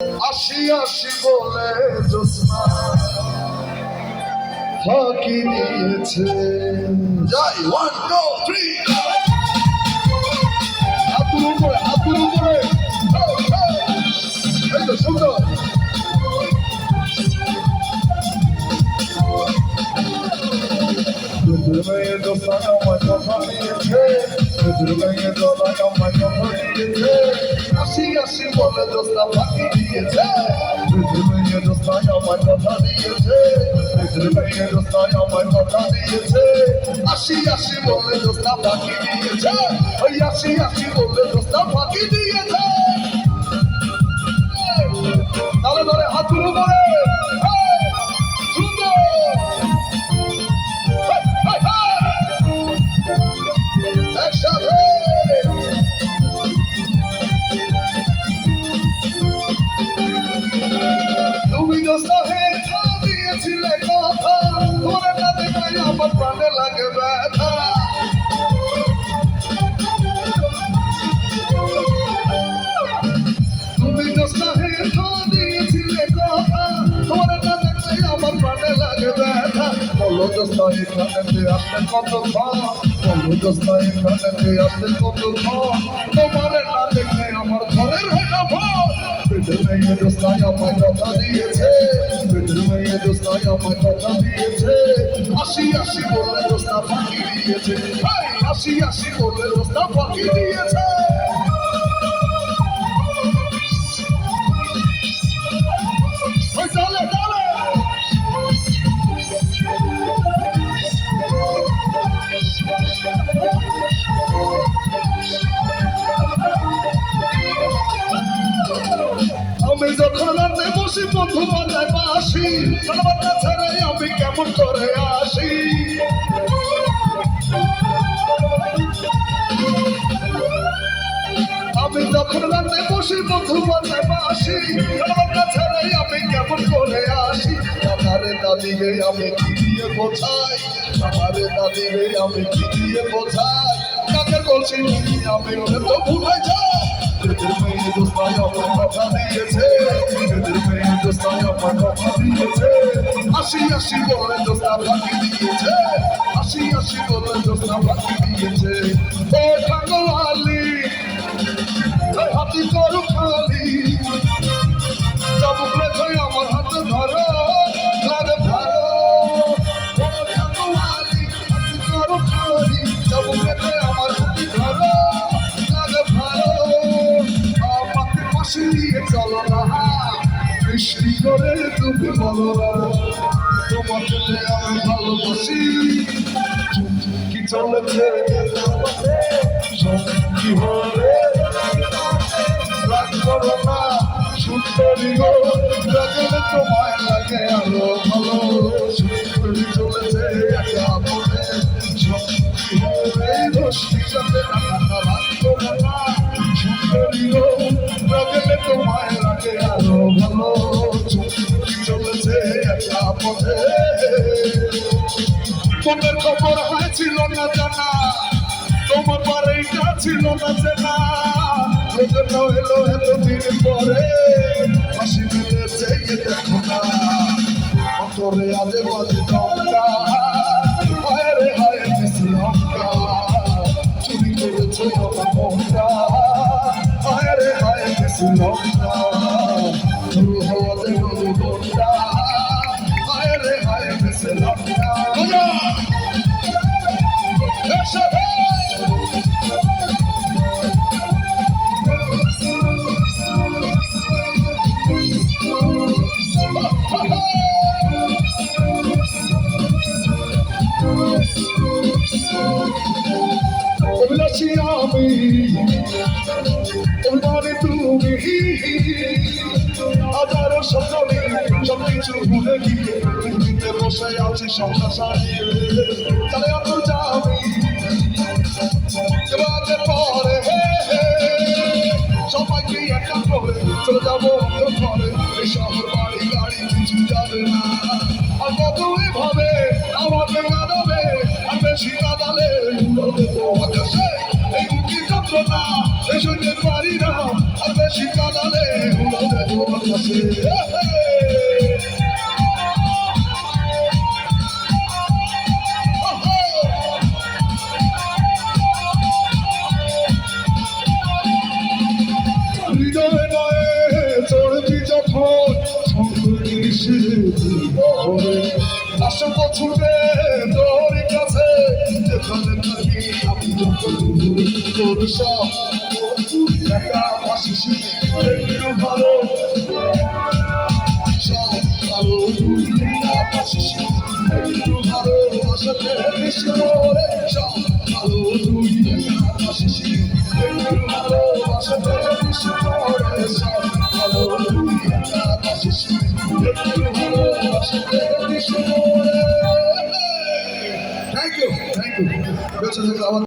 আসি আসি বলে জ্যোৎস্না ফাঁকি দিয়েছে। যাই 1 2 3 হাতুর উপরে এই তো সুন্দর। মেয়ে দোস্তায় আমার কথা দিয়েছে, মেয়ে দোস্তায় আমার কথা দিয়েছে, আসি আসি বলে দোস্তা ফাঁকি দিয়েছে। মেয়ে দোস্তায় আমার কথা দিয়েছে, মেয়ে দোস্তায় আমার কথা দিয়েছে, আসি আসি বলে দোস্তা ফাঁকি দিয়েছে, ওই আসি আসি বলে দোস্তা ফাঁকি দিয়েছে। তাহলে ধরে হাতুর উপরে তুমি দোস্তা হয়ে দিয়েছিলে কথা, তোমার না দেখাই আমার প্রাণে লাগে ব্যথা। তুমি দোস্তা হয়ে দিয়েছিলে কথা, তোমার না দেখাই আমার প্রাণে লাগে ব্যথা। বলো দোস্তা এখানে আসতে কতক্ষণ, বলো দোস্তা এখানে আসতে কতক্ষণ, তোমার না দেখে আমার ঘরের হয় না ভয়। মেয়ে দোস্তায় আমার কথা দিয়েছে, মেয়ে দোস্তায় আমার কথা দিয়েছে, আসি আসি বলে দোস্তা ফাঁকি দিয়েছে, আসি আসি বলে দোস্তা ফাঁকি দিয়েছে। চলে চলে আমি যখন রাতে বসি বন্ধু বাজায় বাসি, আমার কাছে আমি কেমন করে আসি। আমি যখন রাতে বসি বন্ধু বাজায় বাসি, আমার কাছে আমি কেমন করে আসি। আমারে দাদিরে আমি কি দিয়ে বোঝাই, আমারে দাদিরে আমি কি দিয়ে বোঝাই, কাকে বলছি আমি তো ভুলে যাই। মেয়ে দোস্তায় আমার কথা দিয়েছে, মেয়ে দোস্তায় আমার কথা দিয়েছে, আসি আসি বলে দোস্তা ফাঁকি দিয়েছে, আসি আসি বলে দোস্তা ফাঁকি দিয়েছে। ও ঠাকুরালি হাতি করু খালি, চাবুক রেখে আমার হাতে ধরো লাগে ভালো। ও ঠাকুরালি হাতি করু খালি, চাবুক রেখে আমার হাতে ধরো লাগে ভালো। আমাকে পাশে নিয়ে চলো না, বৃষ্টি করে তুমি বলো না, তোমাকে আমি ভালোবাসি। কি চলেছে কি হবে রাগ করো না সুন্দরী গো, রাগলে তোমায় লাগে আরো ভালো। সুন্দরী চলেছে একা মনে, সঙ্গী হবে রশ্মি সাথে রাগ করো না সুন্দরী গো, রাগলে তোমায় লাগে আরো ভালো। সুন্দরী চলেছে একা মনে, মনের খবর হয়েছিল না জানা, তোমার বাড়িটা ছিল না চেনা, লোকের এলো এতদিন পরে হাসি মিলেছে দেখো না, অন্তরে আজে বাজে লঙ্কা, হায় রে হায় বেশি লঙ্কা, চুরি করেছে আমার মনটা, হায় রে হায় বেশি লঙ্কা, শুরু হওয়া দেখো মনটা, হায় রে হায় বেশি লঙ্কা। অভিলাষী আমি তোমারে তুমি, হাজারো স্বপ্ন সব কিছু ভুলে গিয়ে পৃথিবীতে বসে আছি সংসার সারিয়ে। তাহলে অত যাবি এবারে পরে সবাইকে একা করে চলে যাবো ঘরে, এই শহর বাড়ি গাড়ি কিছু যাবে না। আর কত এভাবে আমাকে কাঁদাবে, আর বেশি কাঁদালে আকাশে এই মুখী যন্ত্রণা শুনতে পারি না আর বেশি কাঁদালে উড়ে তোমার কাছে হৃদয় নয়ে চড়বি যখন আসব ছুটে তোর কাছে যেখানে থাকি আমি তোর সব একা আসিস একটু ভালো সব ভালো তুই আসিস একটু ভালো আসাতে বেশি সব ভালো তুই আসিস একটু